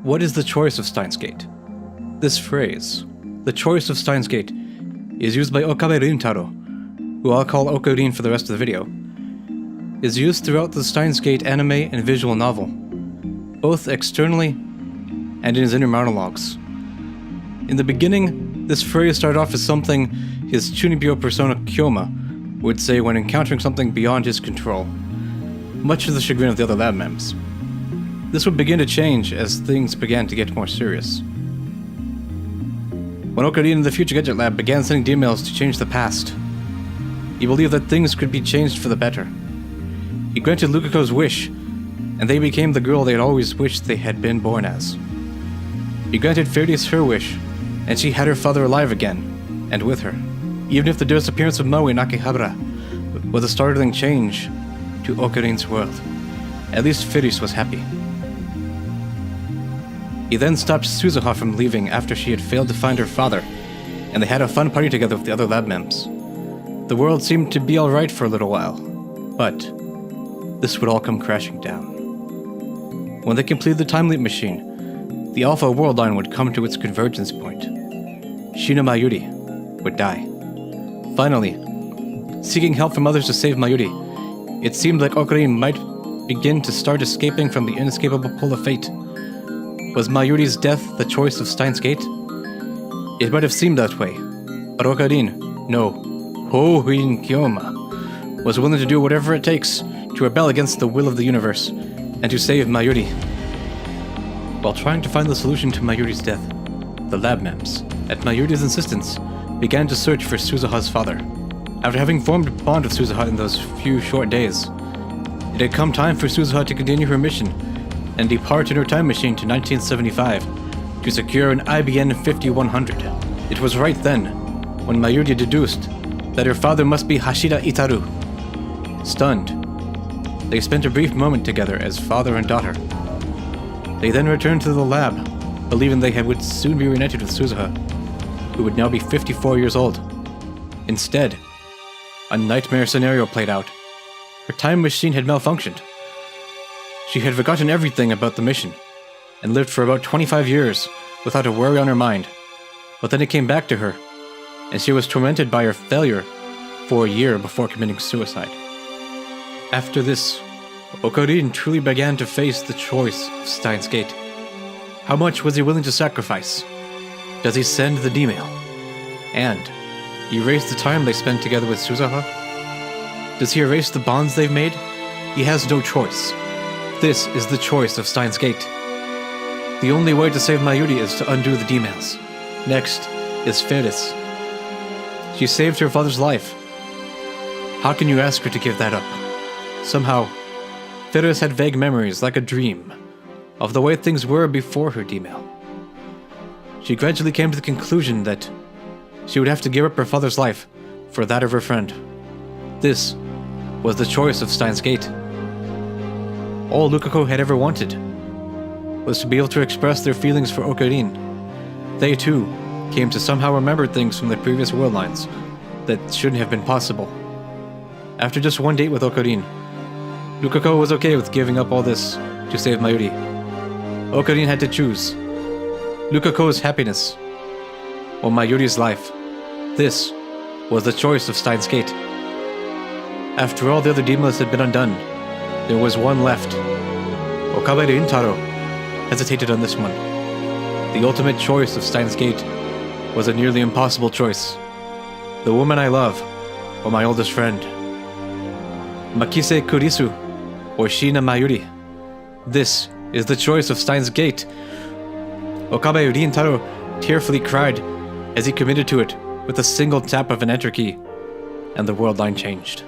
What is the Choice of Steins Gate? This phrase, the Choice of Steins Gate, is used by Okabe Rintaro, who I'll call Okarin for the rest of the video, is used throughout the Steins Gate anime and visual novel, both externally and in his inner monologues. In the beginning, this phrase started off as something his Chunibyo persona Kyoma would say when encountering something beyond his control, much to the chagrin of the other lab members. This would begin to change as things began to get more serious. When Okarin in the Future Gadget Lab began sending emails to change the past, he believed that things could be changed for the better. He granted Lukako's wish, and they became the girl they had always wished they had been born as. He granted Fairies her wish, and she had her father alive again, and with her. Even if the disappearance of Maui and Akihabara was a startling change to Okarin's world, at least Fairies was happy. He then stopped Suzuha from leaving after she had failed to find her father, and they had a fun party together with the other lab members. The world seemed to be alright for a little while, but this would all come crashing down. When they completed the time leap machine, the Alpha world line would come to its convergence point. Shina Mayuri would die. Finally, seeking help from others to save Mayuri, it seemed like Okarin might begin to start escaping from the inescapable pull of fate. Was Mayuri's death the choice of Steins Gate? It might have seemed that way, but Okarin, no, Hoin Kyoma, was willing to do whatever it takes to rebel against the will of the universe and to save Mayuri. While trying to find the solution to Mayuri's death, the lab mems, at Mayuri's insistence, began to search for Suzuha's father. After having formed a bond with Suzuha in those few short days, it had come time for Suzuha to continue her mission and depart in her time machine to 1975 to secure an IBN 5100. It was right then when Mayuri deduced that her father must be Hashida Itaru. Stunned, they spent a brief moment together as father and daughter. They then returned to the lab, believing they would soon be reunited with Suzuha, who would now be 54 years old. Instead, a nightmare scenario played out. Her time machine had malfunctioned. She had forgotten everything about the mission, and lived for about 25 years without a worry on her mind. But then it came back to her, and she was tormented by her failure for a year before committing suicide. After this, Okarin truly began to face the choice of Steins Gate. How much was he willing to sacrifice? Does he send the D-mail? And erase the time they spent together with Suzuha? Does he erase the bonds they've made? He has no choice. This is the choice of Steins Gate. The only way to save Mayuri is to undo the D-mails. Next is Ferris. She saved her father's life. How can you ask her to give that up? Somehow, Ferris had vague memories, like a dream, of the way things were before her D-mail. She gradually came to the conclusion that she would have to give up her father's life for that of her friend. This was the choice of Steins Gate. All Lukako had ever wanted was to be able to express their feelings for Okarin. They too came to somehow remember things from the previous world lines that shouldn't have been possible. After just one date with Okarin, Lukako was okay with giving up all this to save Mayuri. Okarin had to choose Lukako's happiness or Mayuri's life. This was the choice of Steins Gate. After all the other demons had been undone, there was one left. Okabe Rintaro hesitated on this one. The ultimate choice of Steins Gate was a nearly impossible choice. The woman I love, or my oldest friend. Makise Kurisu, or Shina Mayuri. This is the choice of Steins Gate. Okabe Rintaro tearfully cried as he committed to it with a single tap of an enter key, and the world line changed.